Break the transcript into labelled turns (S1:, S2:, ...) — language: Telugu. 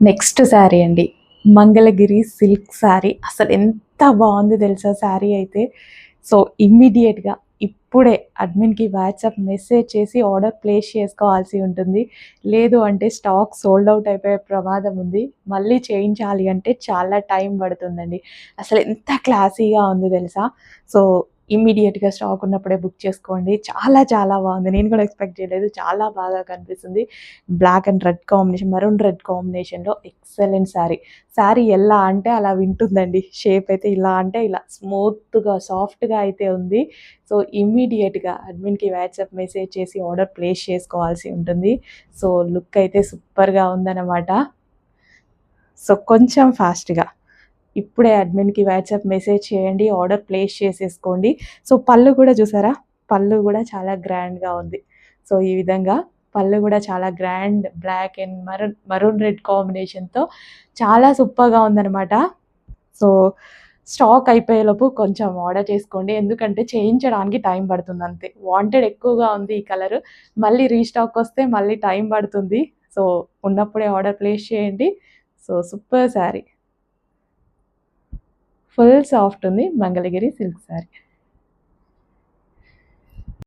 S1: నెక్స్ట్ శారీ అండి. మంగళగిరి సిల్క్ శారీ. అసలు ఎంత బావుంది తెలుసా శారీ అయితే. సో, ఇమ్మీడియేట్‌గా ఇప్పుడే అడ్మిన్‌కి వాట్సాప్ మెసేజ్ చేసి ఆర్డర్ ప్లేస్ చేసుకోవాల్సి ఉంటుంది. లేదు అంటే స్టాక్ సోల్డ్ ఔట్ అయిపోయే ప్రమాదం ఉంది. మళ్ళీ చేయించాలి అంటే చాలా టైం పడుతుందండి. అసలు ఎంత క్లాసీగా ఉంది తెలుసా. సో, ఇమ్మీడియేట్‌గా స్టాక్ ఉన్నప్పుడే బుక్ చేసుకోండి. చాలా చాలా బావుంది. నేను కూడా ఎక్స్‌పెక్ట్ చేయలేదు. చాలా బాగా కనిపిస్తుంది. Black and red combination, maroon red కాంబినేషన్‌లో ఎక్సలెంట్ శారీ. శారీ ఎలా అంటే అలా వింటుందండి. షేప్ అయితే ఇలా అంటే ఇలా స్మూత్‌గా, సాఫ్ట్‌గా అయితే ఉంది. సో, ఇమ్మీడియేట్‌గా అడ్మిన్‌కి వాట్సాప్ మెసేజ్ చేసి ఆర్డర్ ప్లేస్ చేసుకోవాల్సి ఉంటుంది. సో, లుక్ అయితే సూపర్‌గా ఉందన్నమాట. సో, కొంచెం ఫాస్ట్‌గా ఇప్పుడే అడ్మిన్‌కి వాట్సాప్ మెసేజ్ చేయండి. ఆర్డర్ ప్లేస్ చేసేసుకోండి. సో, పళ్ళు కూడా చూసారా? పళ్ళు కూడా చాలా గ్రాండ్‌గా ఉంది. సో, ఈ విధంగా పళ్ళు కూడా చాలా grand black and maroon red కాంబినేషన్‌తో చాలా సూపర్‌గా ఉందనమాట. సో, స్టాక్ అయిపోయేలోపు కొంచెం ఆర్డర్ చేసుకోండి. ఎందుకంటే చేయించడానికి టైం పడుతుందంతే. వాంటెడ్ ఎక్కువగా ఉంది ఈ కలరు. మళ్ళీ రీస్టాక్ వస్తే మళ్ళీ టైం పడుతుంది. సో, ఉన్నప్పుడే ఆర్డర్ ప్లేస్ చేయండి. So, super sari. Full soft ఉంది మంగళగిరి సిల్క్ శారీ.